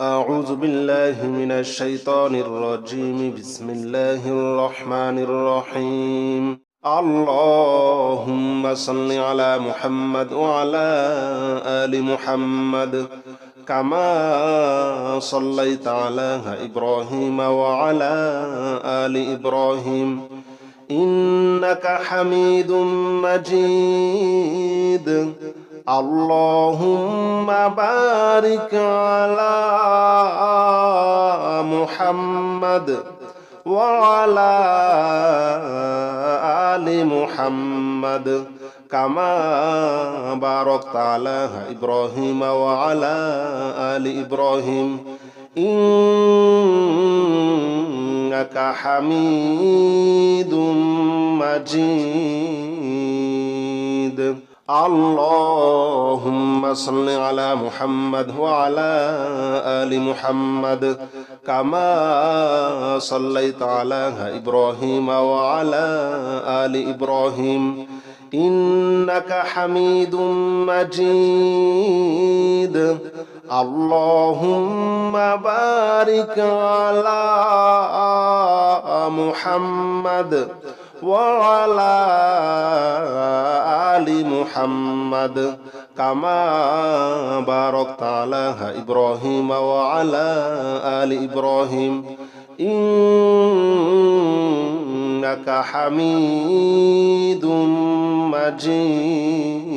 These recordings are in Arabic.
أعوذ بالله من الشيطان الرجيم. بسم الله الرحمن الرحيم. اللهم صل على محمد وعلى آل محمد كما صليت على إبراهيم وعلى آل إبراهيم إنك حميد مجيد. اللهم بارك على محمد وعلى آل محمد كما باركت على إبراهيم وعلى آل إبراهيم إنك حميد مجيد. اللهم صل على محمد وعلى آل محمد كما صليت على إبراهيم وعلى آل إبراهيم إنك حميد مجيد. اللهم بارك على محمد وعلى آل محمد كما باركت على إبراهيم وعلى آل إبراهيم إنك حميد مجيد.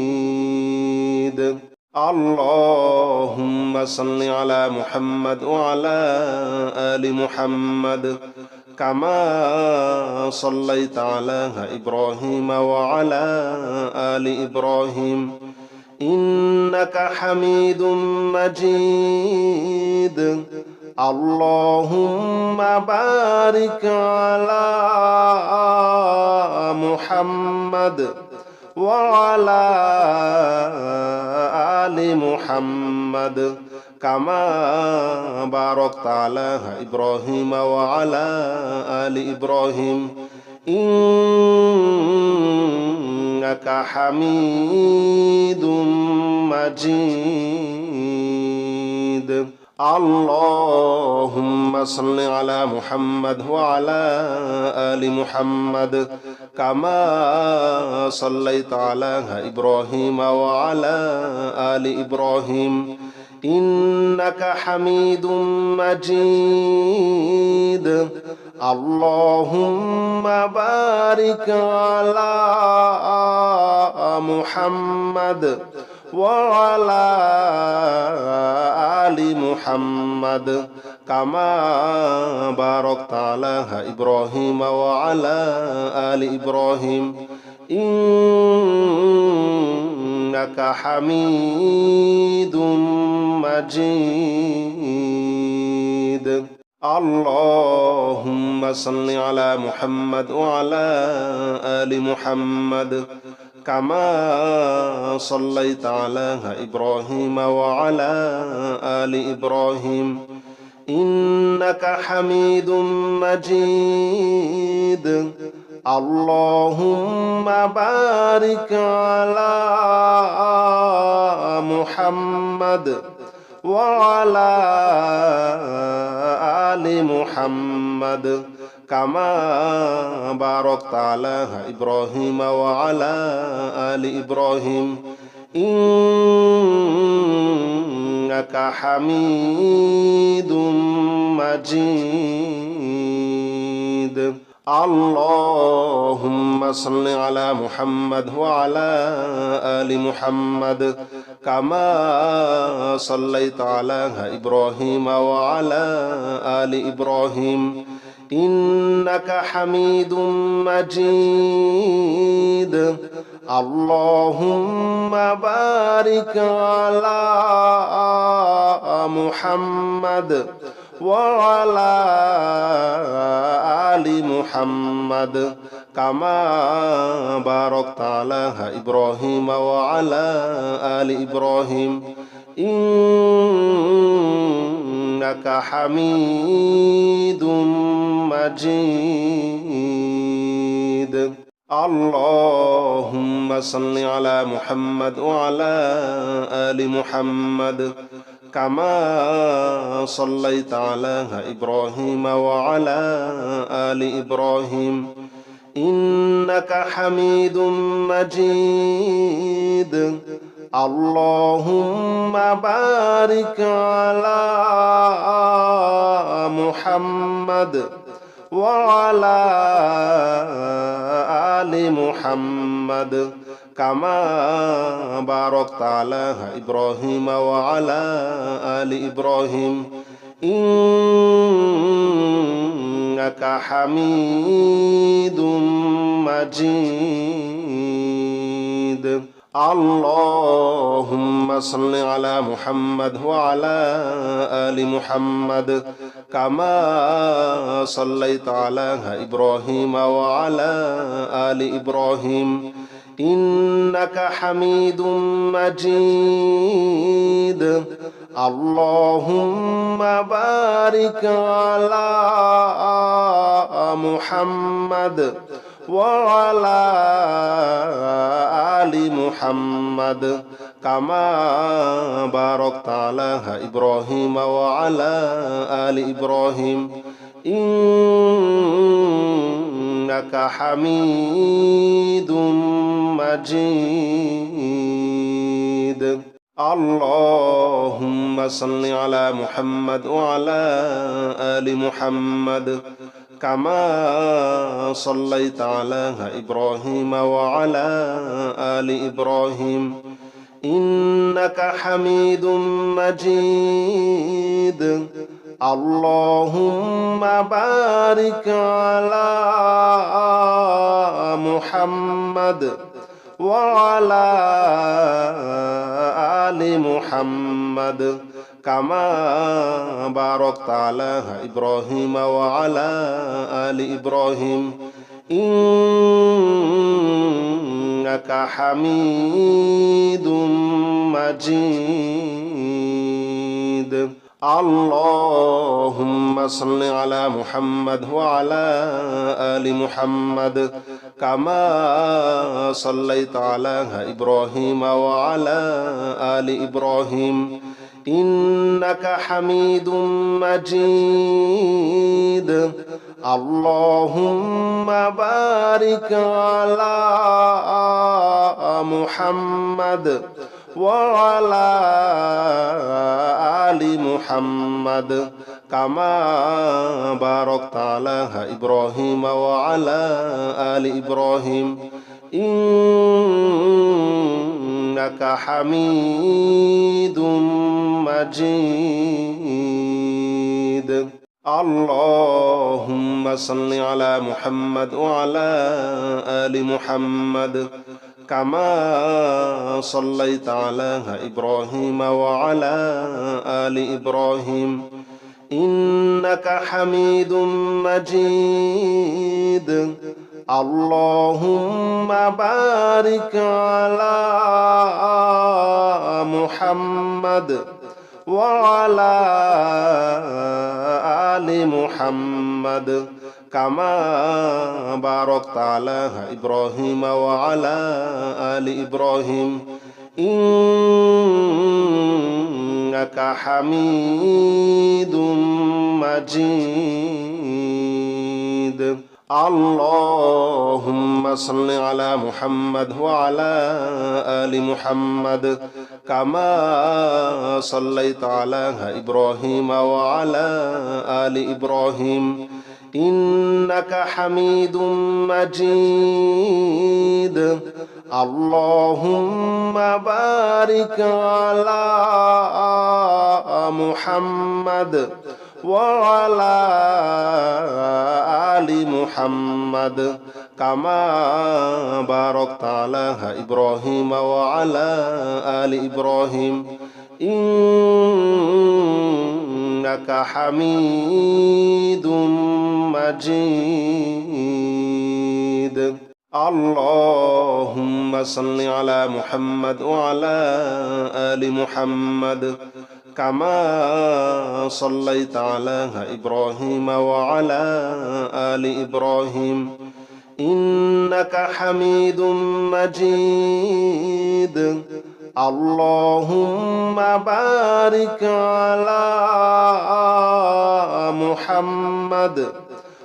اللهم صل على محمد وعلى آل محمد كما صليت على إبراهيم وعلى آل إبراهيم إنك حميد مجيد. اللهم بارك على محمد وعلى آل محمد كما باركت على إبراهيم وعلى آل إبراهيم إنك حميد مجيد. اللهم صل على محمد وعلى آل محمد كما صليت على إبراهيم وعلى آل إبراهيم إنك حميد مجيد. اللهم بارك على محمد وعلى آل محمد كما باركت على إبراهيم وعلى آل إبراهيم إنك حميد مجيد. اللهم صل على محمد وعلى آل محمد كما صليت على إبراهيم وعلى آل إبراهيم إنك حميد مجيد. اللهم بارك على محمد وعلى آل محمد كما باركت على إبراهيم وعلى آل إبراهيم إنك حميد مجيد. اللهم صل على محمد وعلى آل محمد كما صليت على إبراهيم وعلى آل إبراهيم إنك حميد مجيد. اللهم بارك على محمد وعلى آل محمد كما باركت على إبراهيم وعلى آل إبراهيم إنك حميد مجيد. اللهم صل على محمد وعلى آل محمد كما صليت على إبراهيم وعلى آل إبراهيم إنك حميد مجيد اللهم بارك على محمد وعلى آل محمد كما باركت على إبراهيم وعلى آل إبراهيم إنك حميد مجيد اللهم صل على محمد وعلى آل محمد كما صليت على إبراهيم وعلى آل إبراهيم إنك حميد مجيد اللهم بارك على محمد وعلى آل محمد كما باركت على إبراهيم وعلى آل إبراهيم إنك حميد مجيد اللهم صل على محمد وعلى آل محمد كما صليت على إبراهيم وعلى آل إبراهيم إنك حميد مجيد اللهم بارك على محمد وعلى آل محمد كما باركت على إبراهيم وعلى آل إبراهيم إنك حميد مجيد اللهم صل على محمد وعلى آل محمد كما صليت على إبراهيم وعلى آل إبراهيم إنك حميد مجيد اللهم بارك على محمد وعلى آل محمد كما باركت على إبراهيم وعلى آل إبراهيم إنك حميد مجيد اللهم صل على محمد وعلى آل محمد كما صليت على إبراهيم وعلى آل إبراهيم إنك حميد مجيد اللهم بارك على محمد وعلى آل محمد كما باركت على إبراهيم وعلى آل إبراهيم إنك حميد مجيد اللهم صل على محمد وعلى آل محمد كما صليت على إبراهيم وعلى آل إبراهيم إنك حميد مجيد اللهم بارك على محمد وعلى آل محمد كما باركت على إبراهيم وعلى آل إبراهيم إنك حميد مجيد اللهم صل على محمد وعلى آل محمد كما صليت على إبراهيم وعلى آل إبراهيم إنك حميد مجيد اللهم بارك على محمد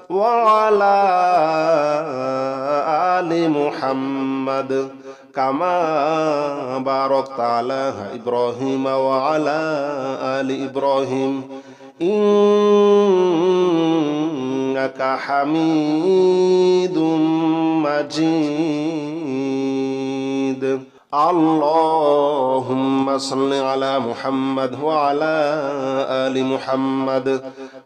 وعلى آل محمد كما باركت على إبراهيم وعلى آل إبراهيم إنك حميد مجيد اللهم صل على محمد وعلى آل محمد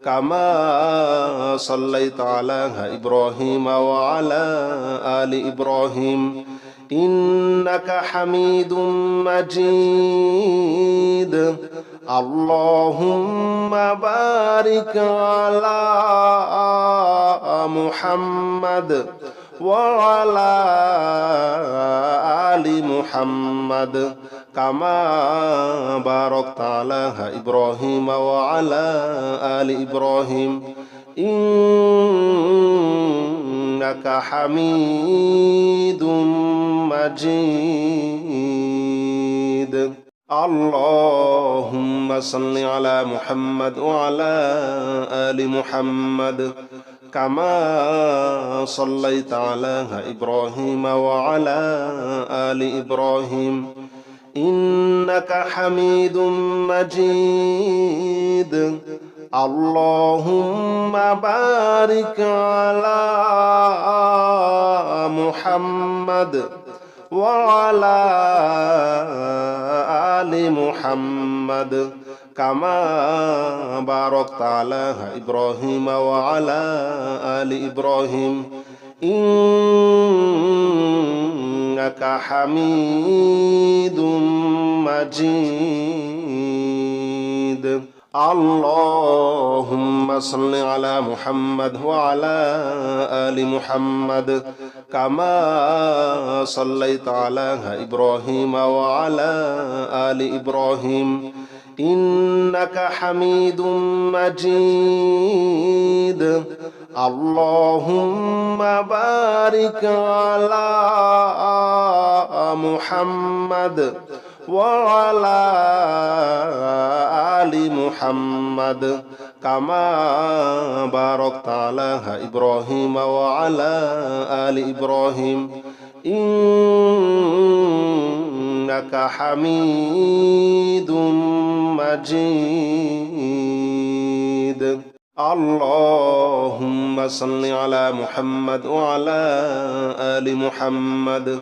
كما صليت على إبراهيم وعلى آل إبراهيم إنك حميد مجيد اللهم بارك على محمد وعلى آل محمد كما باركت على إبراهيم وعلى آل إبراهيم إنك حميد مجيد اللهم صل على محمد وعلى آل محمد كما صليت على إبراهيم وعلى آل إبراهيم إنك حميد مجيد اللهم بارك على محمد وعلى آل محمد كما باركت على إبراهيم وعلى آل إبراهيم إنك حميد مجيد اللهم صل على محمد وعلى آل محمد كما صليت على إبراهيم وعلى آل إبراهيم إنك حميد مجيد اللهم بارك على محمد وعلى آل محمد كما باركت على إبراهيم وعلى آل إبراهيم إنك حميد مجيد اللهم صل على محمد وعلى آل محمد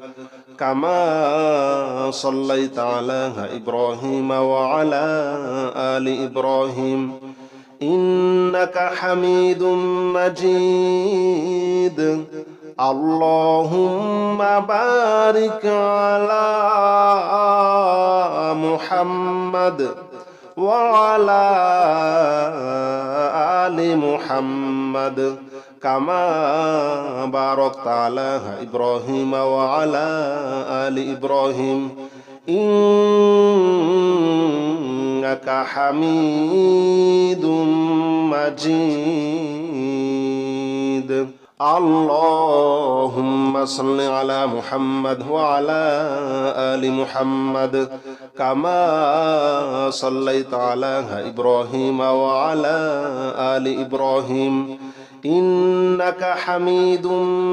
كما صليت على إبراهيم وعلى آل إبراهيم إنك حميد مجيد اللهم بارك على محمد وعلى آل محمد كما باركت على إبراهيم وعلى آل إبراهيم إنك حميد مجيد اللهم صل على محمد وعلى آل محمد كما صليت على إبراهيم وعلى آل إبراهيم إنك حميد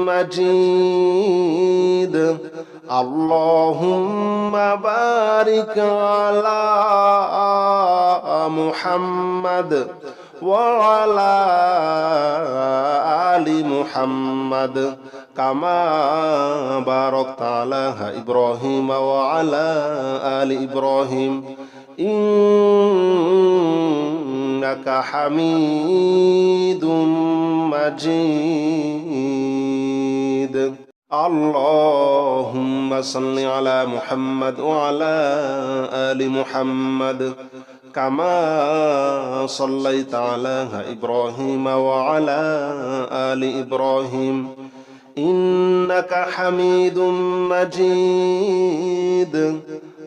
مجيد اللهم بارك على محمد وعلى آل محمد كما باركت على إبراهيم وعلى آل إبراهيم إنك حميد مجيد اللهم صل على محمد وعلى آل محمد كما صليت على إبراهيم وعلى آل إبراهيم إنك حميد مجيد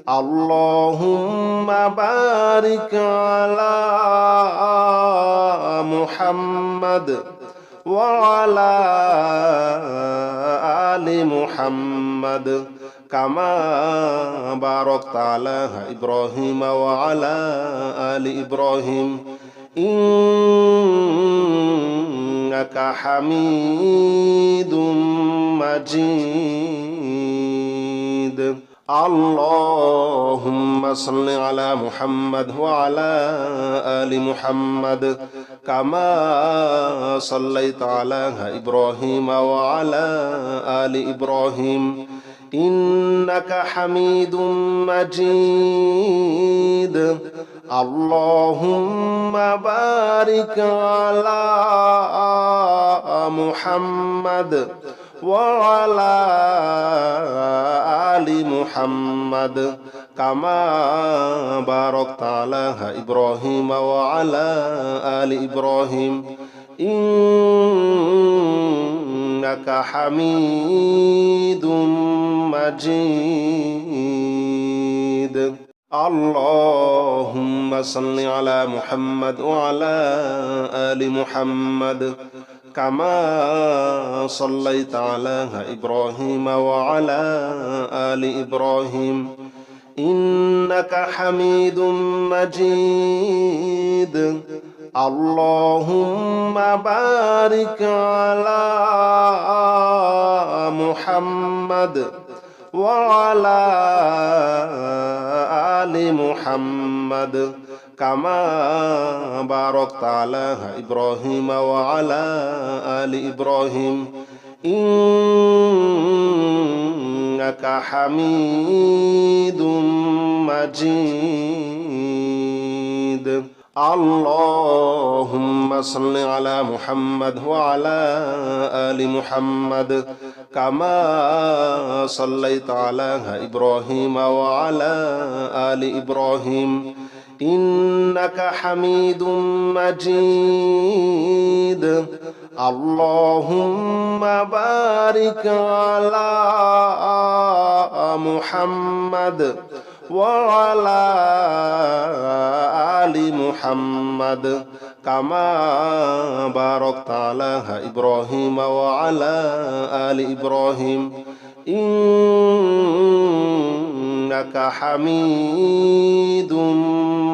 اللهم بارك على محمد وعلى آل محمد كما باركت على إبراهيم وعلى آل إبراهيم إنك حميد مجيد. اللهم صل على محمد وعلى آل محمد كما صليت على إبراهيم وعلى آل إبراهيم إنك حميد مجيد. اللهم بارك على محمد وعلى آل محمد كما باركت على إبراهيم وعلى آل إبراهيم إنك حميد مجيد. اللهم صل على محمد وعلى آل محمد كما صليت على إبراهيم وعلى آل إبراهيم إنك حميد مجيد. اللهم بارك على محمد وعلى آل محمد كما باركت على إبراهيم وعلى آل إبراهيم إنك حميد مجيد. اللهم صل على محمد وعلى آل محمد كما صليت على إبراهيم وعلى آل إبراهيم إنك حميد مجيد. اللهم بارك على محمد وعلى آل محمد كما باركت على إبراهيم وعلى آل إبراهيم إنك حميد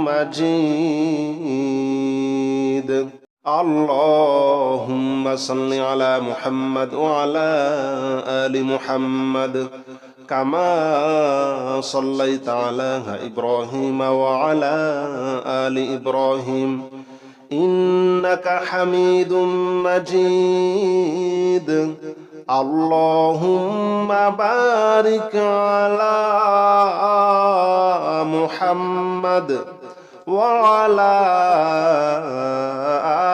مجيد. اللهم صل على محمد وعلى آل محمد كما صليت على إبراهيم وعلى آل إبراهيم إنك حميد مجيد. اللهم بارك على محمد وعلى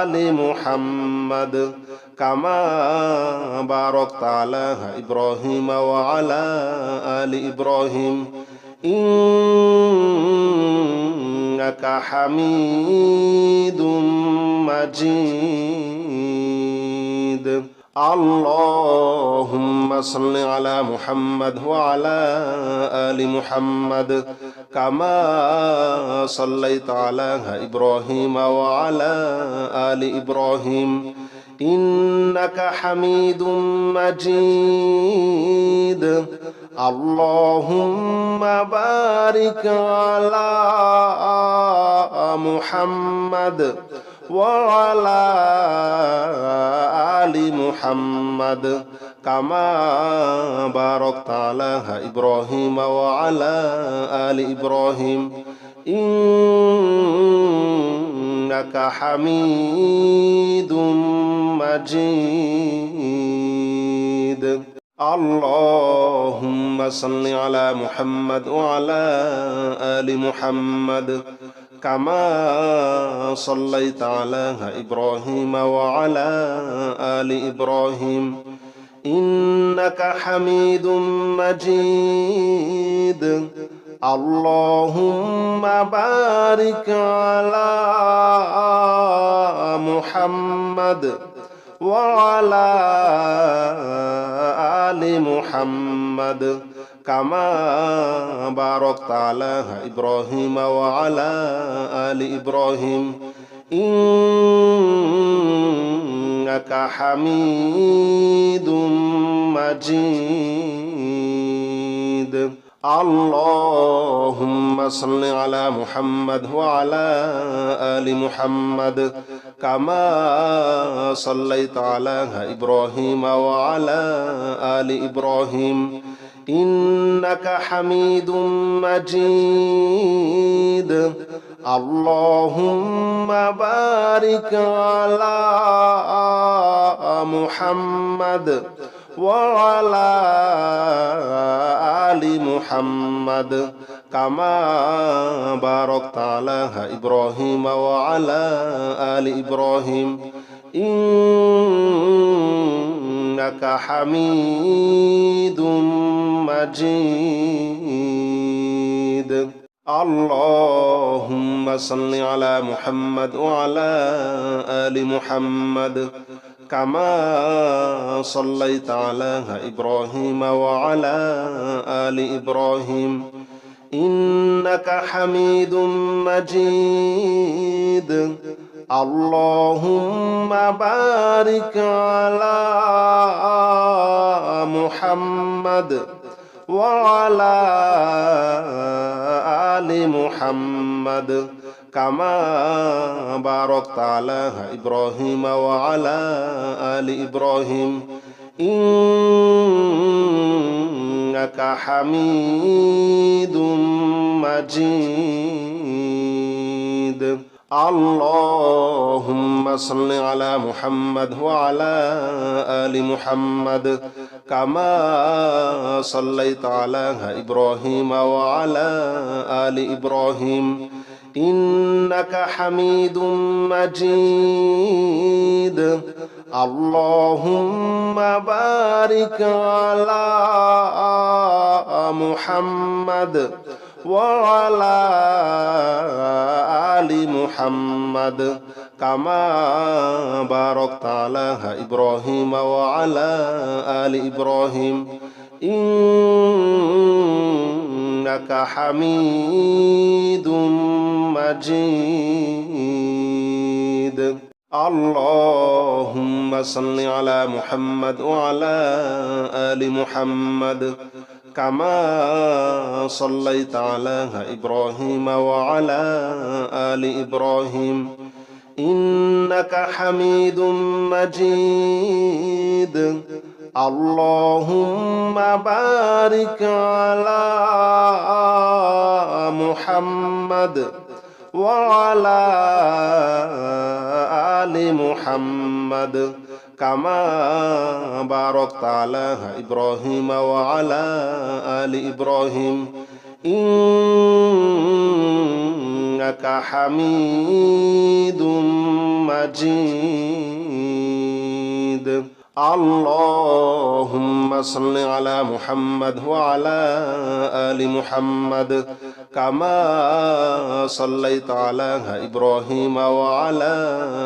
آل محمد كما باركت على إبراهيم وعلى آل إبراهيم إنك حميد مجيد. اللهم صل على محمد وعلى آل محمد كما صليت على إبراهيم وعلى آل إبراهيم إنك حميد مجيد. اللهم بارك على محمد وعلى آل محمد كما باركت على إبراهيم وعلى آل إبراهيم إنك حميد مجيد. اللهم صل على محمد وعلى آل محمد كما صليت على إبراهيم وعلى آل إبراهيم إنك حميد مجيد. اللهم بارك على محمد وعلى آل محمد كما باركت على إبراهيم وعلى آل إبراهيم إنك حميد مجيد. اللهم صل على محمد وعلى آل محمد كما صليت على إبراهيم وعلى آل إبراهيم إنك حميد مجيد اللهم بارك على محمد وعلى آل محمد كما باركت على إبراهيم وعلى آل إبراهيم إنك حميد مجيد اللهم صل على محمد وعلى آل محمد كما صليت على إبراهيم وعلى آل إبراهيم إنك حميد مجيد اللهم بارك على محمد وعلى آل محمد كما باركت على إبراهيم وعلى آل إبراهيم إنك حميد مجيد اللهم صل على محمد وعلى آل محمد كما صليت على إبراهيم وعلى آل إبراهيم إنك حميد مجيد اللهم بارك على محمد وعلى آل محمد كما باركت على إبراهيم وعلى آل إبراهيم إنك حميد مجيد اللهم صل على محمد وعلى آل محمد كما صليت على إبراهيم وعلى آل إبراهيم إنك حميد مجيد اللهم بارك على محمد وعلى آل محمد كما باركت على إبراهيم وعلى آل إبراهيم إنك حميد مجيد اللهم صل على محمد وعلى آل محمد كما صليت على إبراهيم وعلى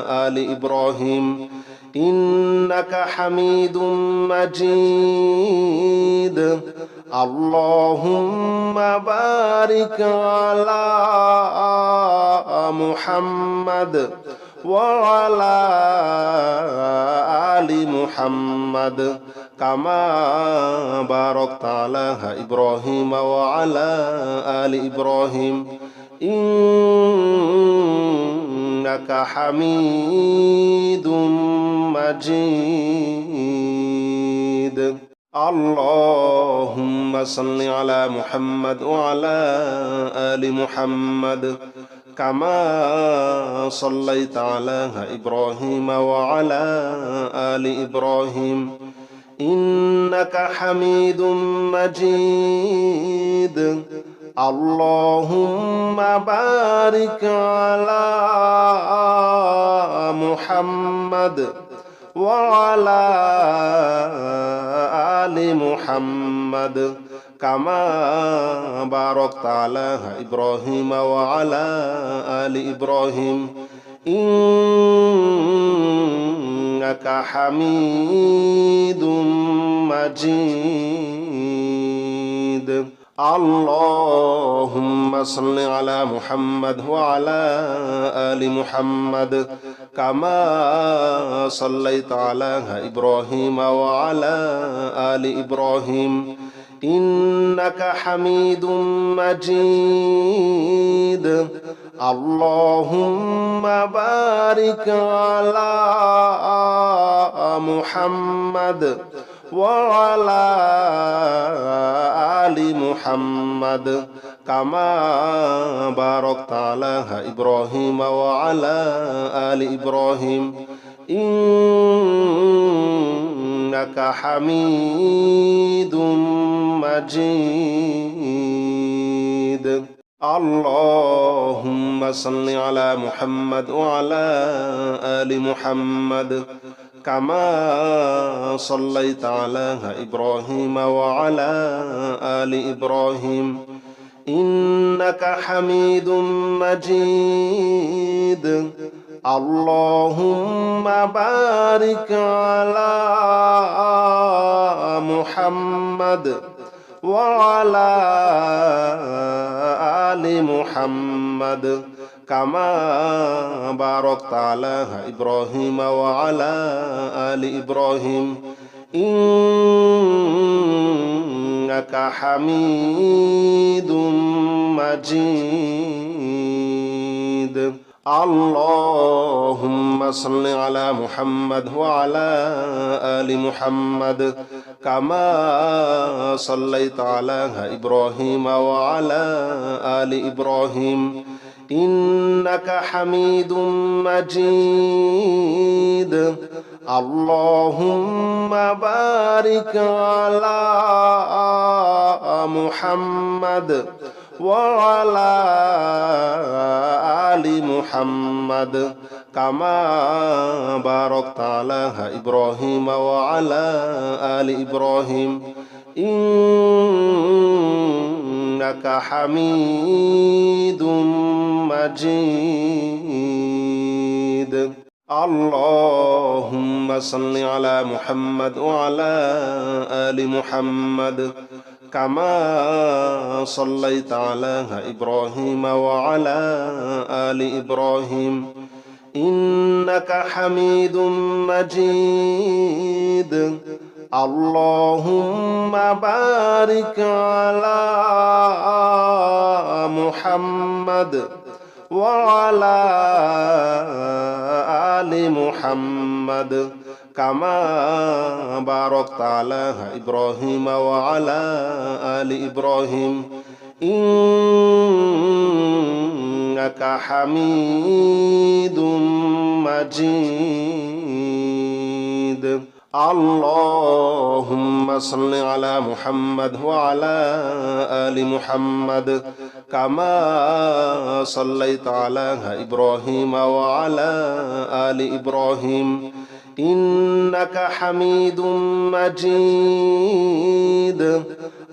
آل إبراهيم إنك حميد مجيد اللهم بارك على محمد وعلى آل محمد كما باركت على إبراهيم وعلى آل إبراهيم إنك حميد مجيد اللهم صل على محمد وعلى آل محمد كما صليت على إبراهيم وعلى آل إبراهيم إنك حميد مجيد اللهم بارك على محمد وعلى آل محمد كما باركت على إبراهيم وعلى آل إبراهيم إنك حميد مجيد اللهم صل على محمد وعلى آل محمد كما صليت على إبراهيم وعلى آل إبراهيم إنك حميد مجيد اللهم بارك على محمد وعلى آل محمد كما باركت على إبراهيم وعلى آل إبراهيم إنك حميد مجيد اللهم صل على محمد وعلى آل محمد كما صليت على إبراهيم وعلى آل إبراهيم إنك حميد مجيد اللهم بارك على محمد وعلى آل محمد كما باركت على إبراهيم وعلى آل إبراهيم إنك حميد مجيد اللهم صل على محمد وعلى آل محمد كما صليت على إبراهيم وعلى آل إبراهيم إنك حميد مجيد اللهم بارك على محمد وعلى آل محمد كما باركت على إبراهيم وعلى آل إبراهيم إنك حميد مجيد اللهم صل على محمد وعلى آل محمد كما صليت على إبراهيم وعلى آل إبراهيم إنك حميد مجيد اللهم بارك على محمد وعلى آل محمد كما باركت على إبراهيم وعلى آل إبراهيم إنك حميد مجيد اللهم صل على محمد وعلى آل محمد كما صليت على إبراهيم وعلى آل إبراهيم إنك حميد مجيد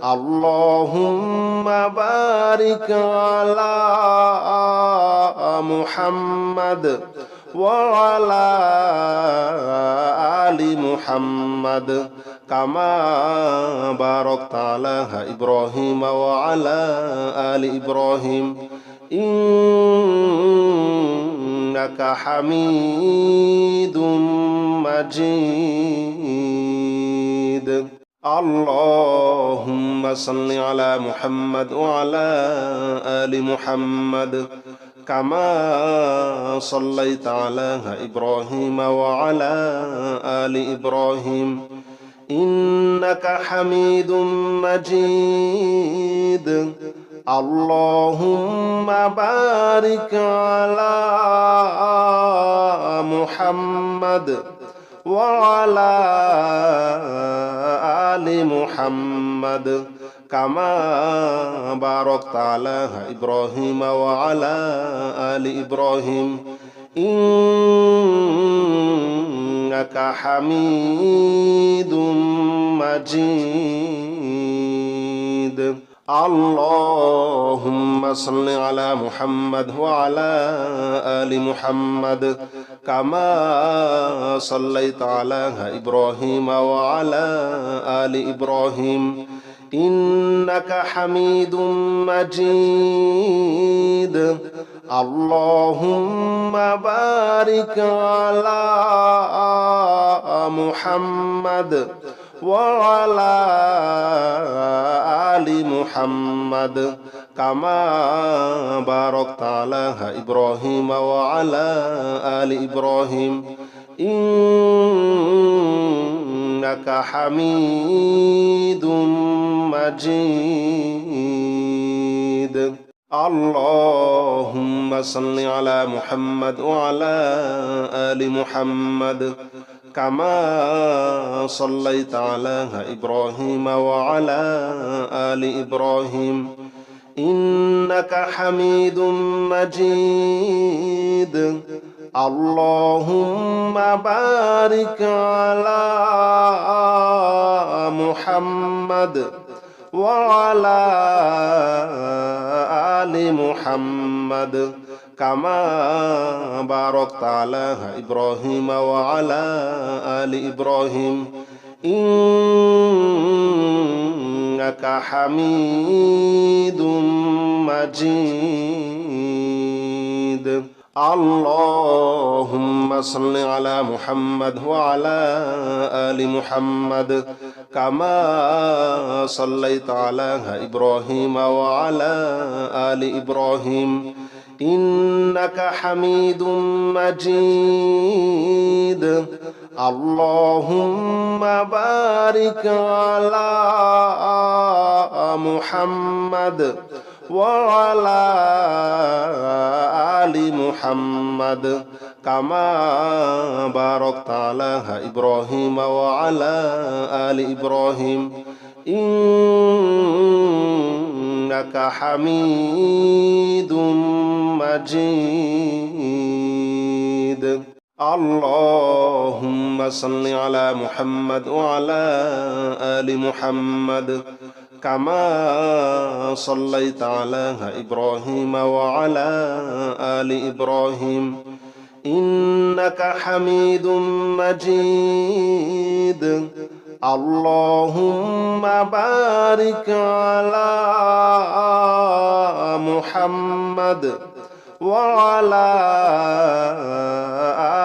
اللهم بارك على محمد وعلى آل محمد كما باركت على إبراهيم وعلى آل إبراهيم إنك حميد مجيد اللهم صل على محمد وعلى آل محمد كما صليت على إبراهيم وعلى آل إبراهيم إنك حميد مجيد اللهم بارك على محمد وعلى آل محمد كما باركت على إبراهيم وعلى آل إبراهيم إنك حميد مجيد اللهم صل على محمد وعلى آل محمد كما صليت على إبراهيم وعلى آل إبراهيم إنك حميد مجيد اللهم بارك على محمد وعلى آل محمد كما باركت على إبراهيم وعلى آل إبراهيم إنك حميد مجيد اللهم صل على محمد وعلى آل محمد كما صليت على إبراهيم وعلى آل إبراهيم إنك حميد مجيد اللهم بارك على محمد وعلى آل محمد كما باركت على إبراهيم وعلى آل إبراهيم إنك حميد مجيد اللهم صل على محمد وعلى آل محمد كما صليت على إبراهيم وعلى آل إبراهيم إنك حميد مجيد اللهم بارك على محمد وعلى آل محمد كما باركت على إبراهيم وعلى آل إبراهيم إنك حميد مجيد اللهم صل على محمد وعلى آل محمد كما صليت على إبراهيم وعلى آل إبراهيم إنك حميد مجيد اللهم بارك على محمد وعلى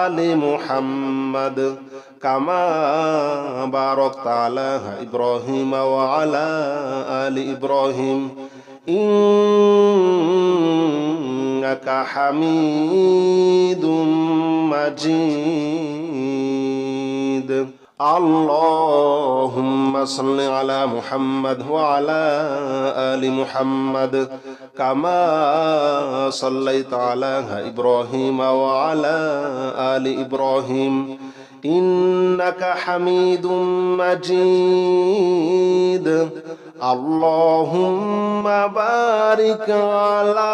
آل محمد كما باركت على إبراهيم وعلى آل إبراهيم إنك حميد مجيد اللهم صل على محمد وعلى آل محمد كما صليت على إبراهيم وعلى آل إبراهيم إنك حميد مجيد اللهم بارك على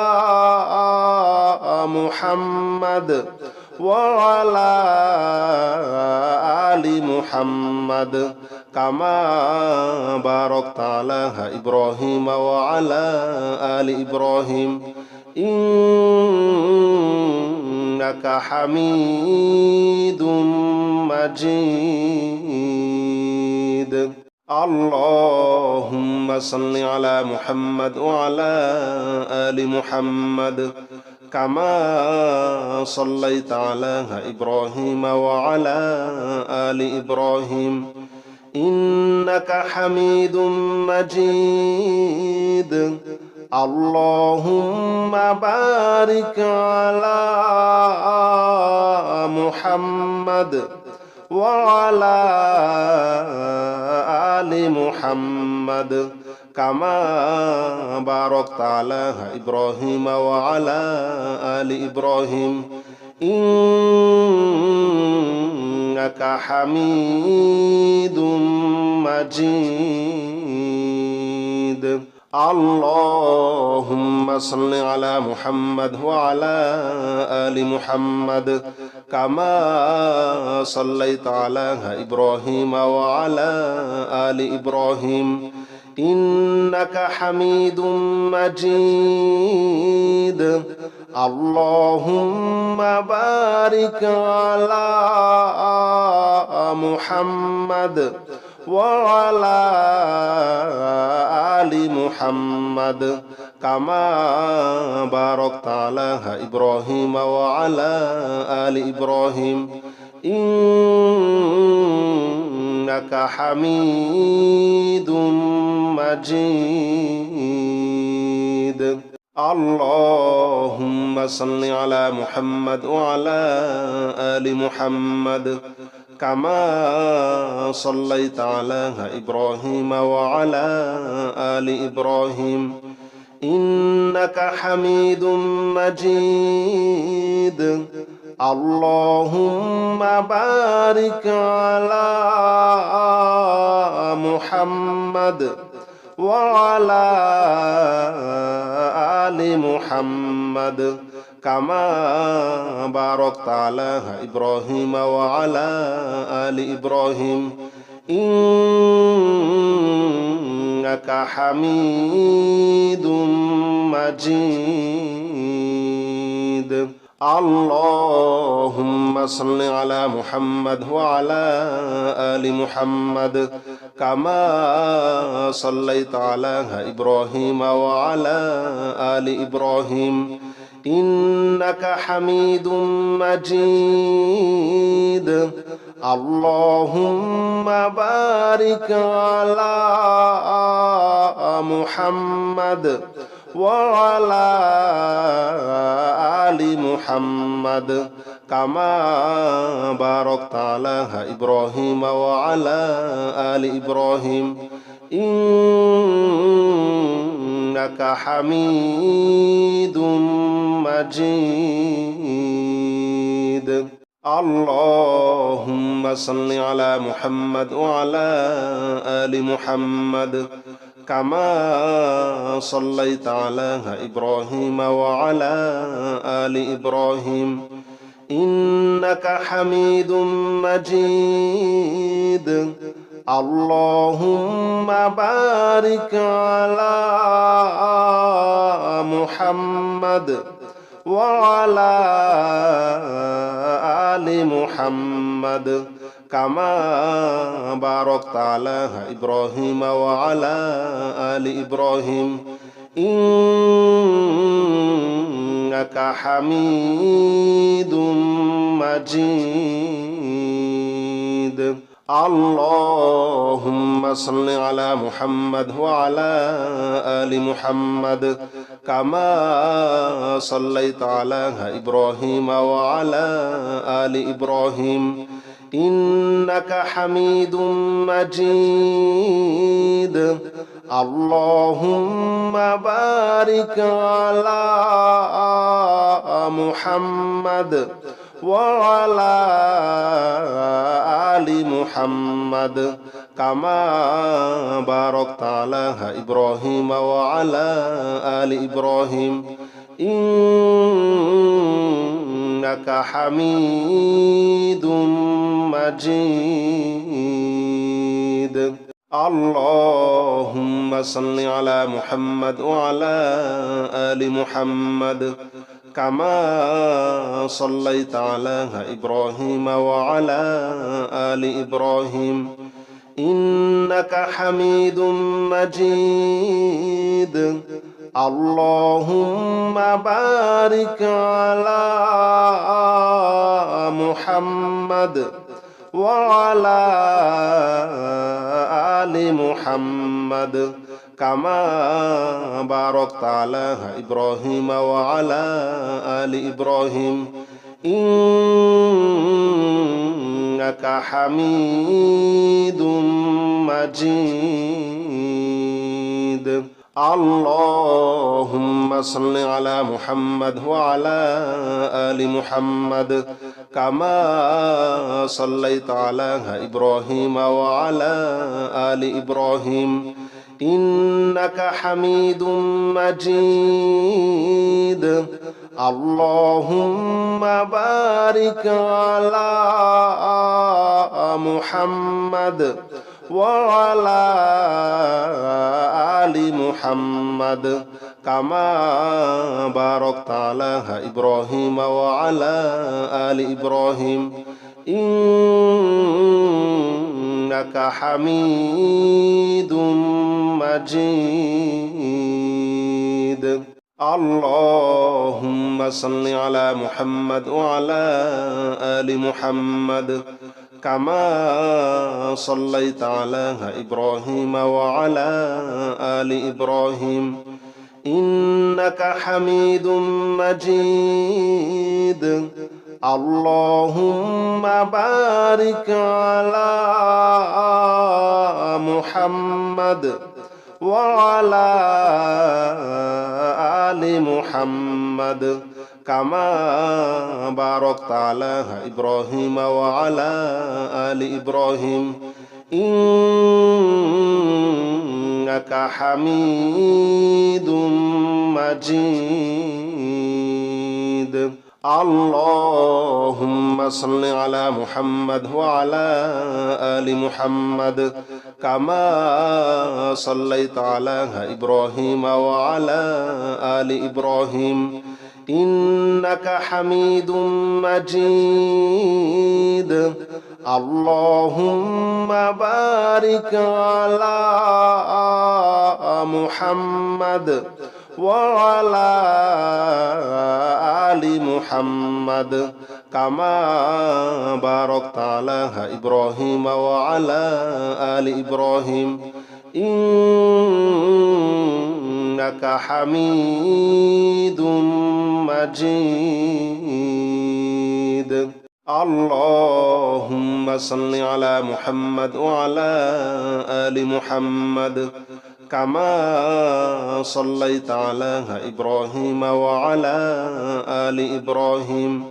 محمد وعلى آل محمد كما باركت على إبراهيم وعلى آل إبراهيم إنك حميد مجيد اللهم صل على محمد وعلى آل محمد كما صليت على إبراهيم وعلى آل إبراهيم إنك حميد مجيد اللهم بارك على محمد وعلى آل محمد كما باركت على إبراهيم وعلى آل إبراهيم إنك حميد مجيد اللهم صل على محمد وعلى آل محمد كما صليت على إبراهيم وعلى آل إبراهيم إنك حميد مجيد اللهم بارك على محمد وعلى آل محمد كما باركت على إبراهيم وعلى آل إبراهيم إنك حميد مجيد اللهم صل على محمد وعلى آل محمد كما صليت على إبراهيم وعلى آل إبراهيم إنك حميد مجيد اللهم بارك على محمد وعلى آل محمد كما باركت على إبراهيم وعلى آل إبراهيم إنك حميد مجيد اللهم صل على محمد وعلى آل محمد كما صليت على إبراهيم وعلى آل إبراهيم إنك حميد مجيد اللهم بارك على محمد وعلى آل محمد كما باركت على إبراهيم وعلى آل إبراهيم إنك حميد مجيد اللهم صل على محمد وعلى آل محمد كما صليت على إبراهيم وعلى آل إبراهيم إنك حميد مجيد اللهم بارك على محمد وعلى آل محمد كما باركت على إبراهيم وعلى آل إبراهيم إنك حميد مجيد اللهم صل على محمد وعلى آل محمد كما صليت على إبراهيم وعلى آل إبراهيم إنك حميد مجيد اللهم بارك على محمد وعلى آل محمد كما باركت على إبراهيم وعلى آل إبراهيم إنك حميد مجيد اللهم صل على محمد وعلى آل محمد كما صليت على إبراهيم وعلى آل إبراهيم إنك حميد مجيد اللهم بارك على محمد وعلى آل محمد كما باركت على إبراهيم وعلى آل إبراهيم إنك حميد مجيد اللهم صل على محمد وعلى آل محمد كما صليت على إبراهيم وعلى آل إبراهيم إنك حميد مجيد اللهم بارك على محمد وعلى آل محمد كما باركت على إبراهيم وعلى آل إبراهيم إنك حميد مجيد اللهم صل على محمد وعلى آل محمد كما صليت على إبراهيم وعلى آل إبراهيم إنك حميد مجيد اللهم بارك على محمد وعلى آل محمد كما باركت على إبراهيم وعلى آل إبراهيم إنك حميد مجيد اللهم صل على محمد وعلى آل محمد كما صليت على إبراهيم وعلى آل إبراهيم إنك حميد مجيد اللهم بارك على محمد وعلى آل محمد كما باركت على إبراهيم وعلى آل إبراهيم إنك حميد مجيد اللهم صل على محمد وعلى آل محمد كما صليت على إبراهيم وعلى آل إبراهيم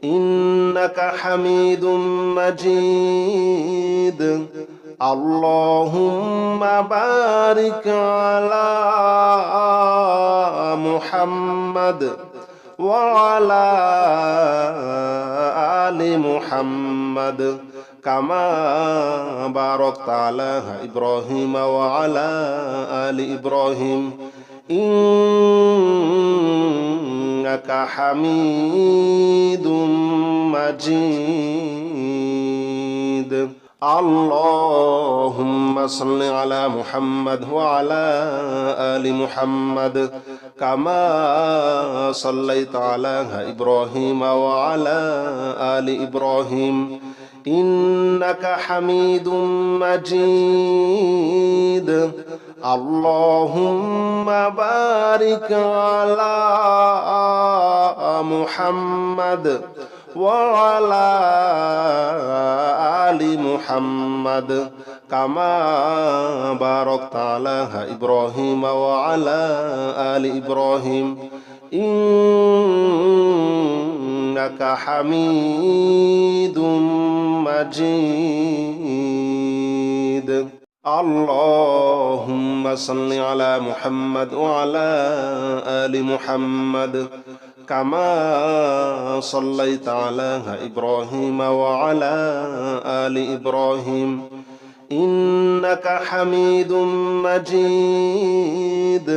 إنك حميد مجيد اللهم بارك على محمد وعلى آل محمد كما باركت على إبراهيم وعلى آل إبراهيم إنك حميد مجيد اللهم صل على محمد وعلى آل محمد كما صليت على إبراهيم وعلى آل إبراهيم إنك حميد مجيد اللهم بارك على محمد وعلى آل محمد كما باركت على إبراهيم وعلى آل إبراهيم إنك حميد مجيد اللهم صل على محمد وعلى آل محمد كما صليت على إبراهيم وعلى آل إبراهيم إنك حميد مجيد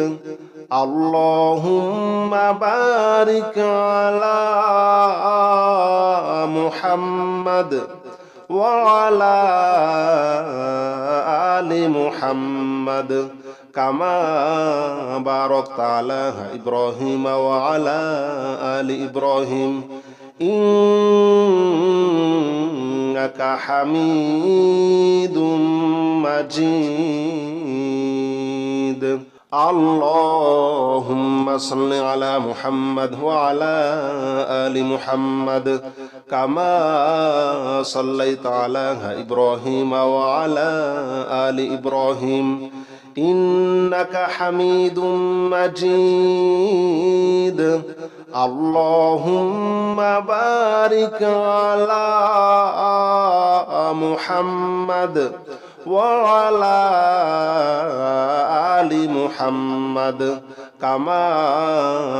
اللهم بارك على محمد وعلى آل محمد كما باركت على إبراهيم وعلى آل إبراهيم إنك حميد مجيد اللهم صل على محمد وعلى آل محمد كما صليت على إبراهيم وعلى آل إبراهيم إنك حميد مجيد اللهم بارك على محمد وعلى آل محمد كما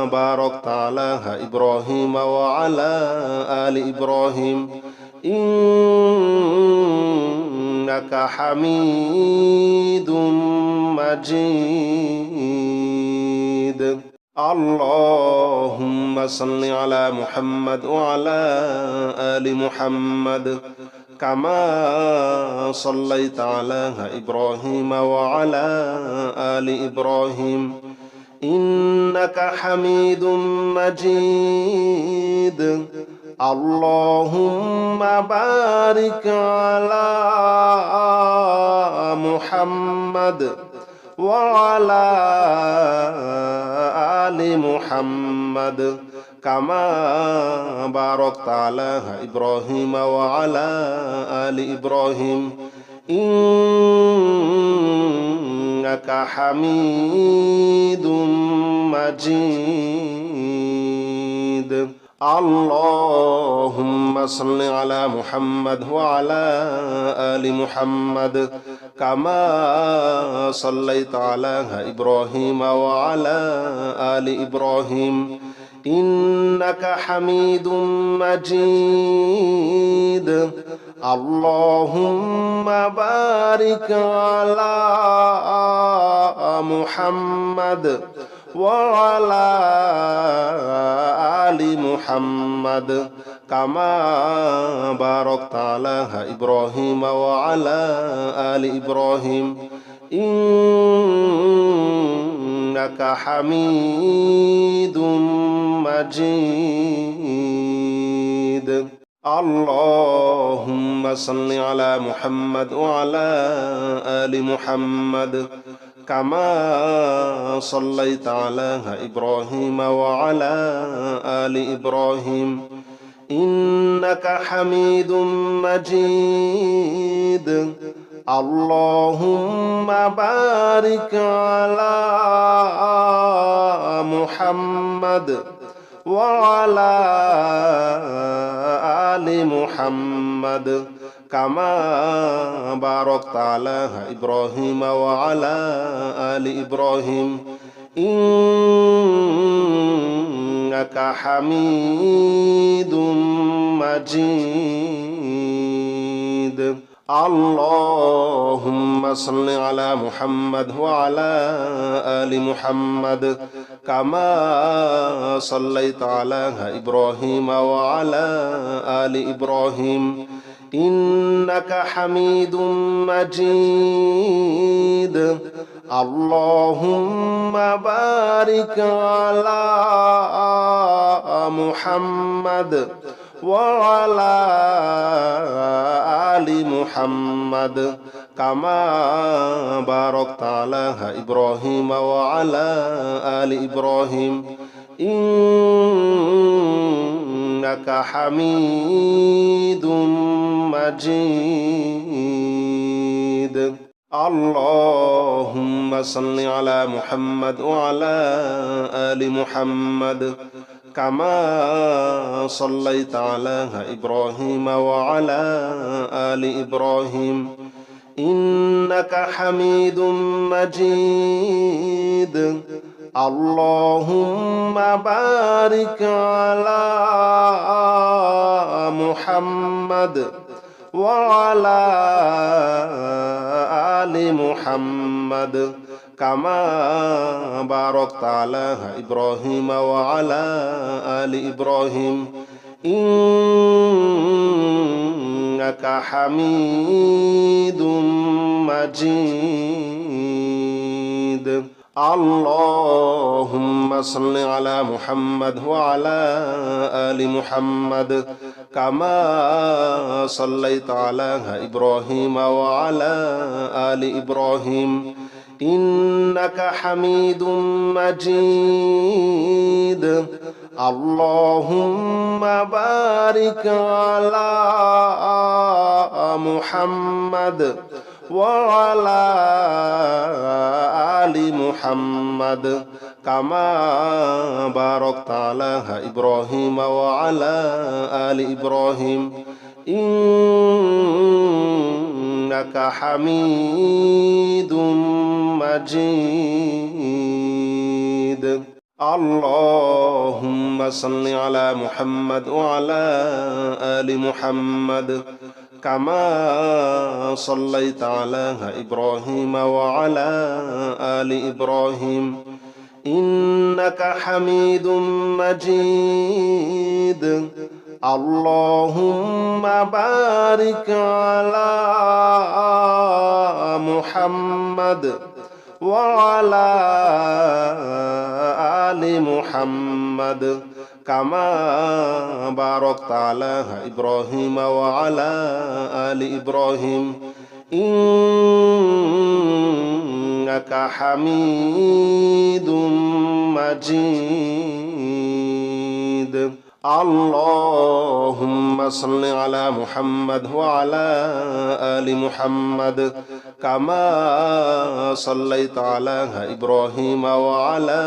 باركت على إبراهيم وعلى آل إبراهيم إنك حميد مجيد اللهم صل على محمد وعلى آل محمد كما صليت على إبراهيم وعلى آل إبراهيم إنك حميد مجيد اللهم بارك على محمد وعلى آل محمد كما باركت على إبراهيم وعلى آل إبراهيم إنك حميد مجيد اللهم صل على محمد وعلى آل محمد كما صليت على إبراهيم وعلى آل إبراهيم إنك حميد مجيد اللهم بارك على محمد وعلى آل محمد كما باركت على إبراهيم وعلى آل إبراهيم إنك حميد مجيد اللهم صل على محمد وعلى آل محمد كما صليت على إبراهيم وعلى آل إبراهيم إنك حميد مجيد اللهم بارك على محمد وعلى آل محمد كما باركت على إبراهيم وعلى آل إبراهيم إنك حميد مجيد اللهم صل على محمد وعلى آل محمد كما صليت على إبراهيم وعلى آل إبراهيم إنك حميد مجيد اللهم بارك على محمد وعلى آل محمد كما باركت على إبراهيم وعلى آل إبراهيم إنك حميد مجيد اللهم صل على محمد وعلى آل محمد كما صليت على إبراهيم وعلى آل إبراهيم إنك حميد مجيد اللهم بارك على محمد وعلى آل محمد كما باركت على إبراهيم وعلى آل إبراهيم إنك حميد مجيد اللهم صل على محمد وعلى آل محمد كما صليت على إبراهيم وعلى آل إبراهيم إنك حميد مجيد اللهم بارك على محمد وعلى آل محمد كما باركت على إبراهيم وعلى آل إبراهيم إنك حميد مجيد اللهم صل على محمد وعلى آل محمد كما صليت على إبراهيم وعلى آل إبراهيم إنك حميد مجيد اللهم بارك على محمد وعلى آل محمد كما باركت على إبراهيم وعلى آل إبراهيم إنك حميد مجيد اللهم صل على محمد وعلى آل محمد كما صليت على إبراهيم وعلى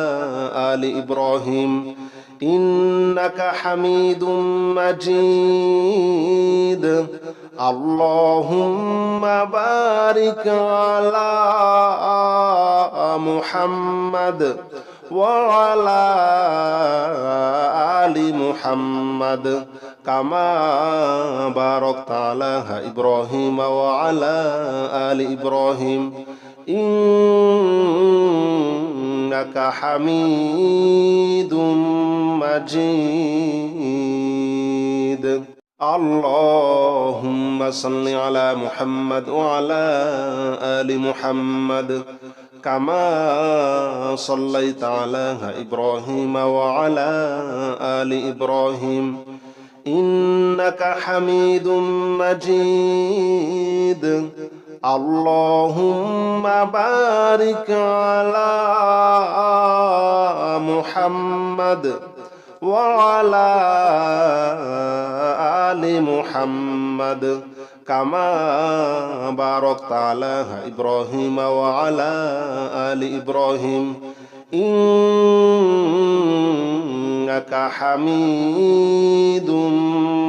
آل إبراهيم إنك حميد مجيد اللهم بارك على محمد وعلى آل محمد كما باركت على إبراهيم وعلى آل إبراهيم إنك حميد مجيد اللهم صل على محمد وعلى آل محمد كما صليت على إبراهيم وعلى آل إبراهيم إنك حميد مجيد اللهم بارك على محمد وعلى آل محمد كما باركت على إبراهيم وعلى آل إبراهيم إنك حميد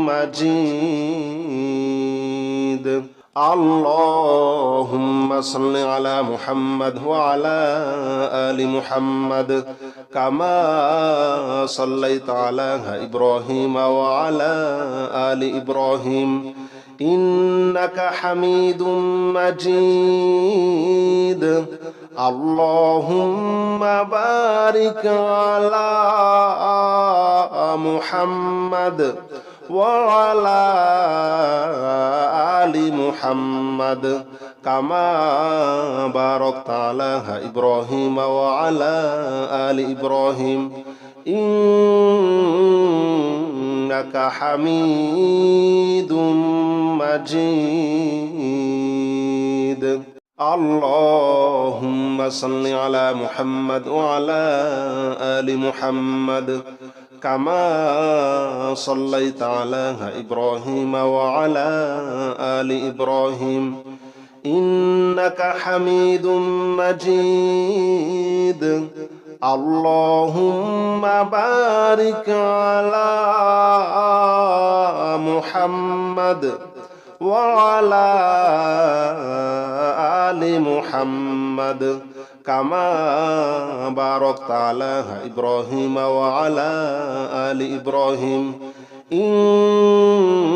مجيد اللهم صل على محمد وعلى آل محمد كما صليت على إبراهيم وعلى آل إبراهيم إنك حميد مجيد اللهم بارك على محمد وعلى آل محمد كما باركت على إبراهيم وعلى آل إبراهيم إنك حميد مجيد اللهم صل على محمد وعلى آل محمد كما صليت على إبراهيم وعلى آل إبراهيم إنك حميد مجيد اللهم بارك على محمد وعلى آل محمد كما باركت على إبراهيم وعلى آل إبراهيم إنك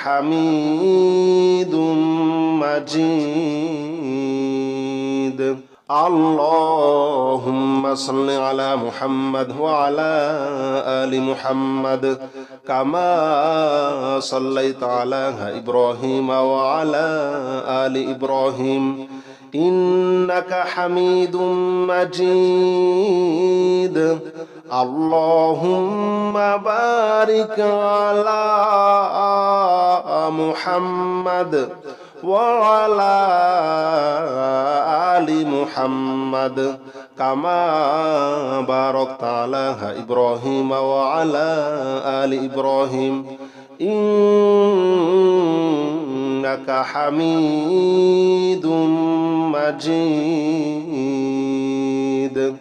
حميد مجيد اللهم صل على محمد وعلى آل محمد كما صليت على إبراهيم وعلى آل إبراهيم إنك حميد مجيد اللهم بارك على محمد وعلى آل محمد كما باركت على إبراهيم وعلى آل إبراهيم إنك حميد مجيد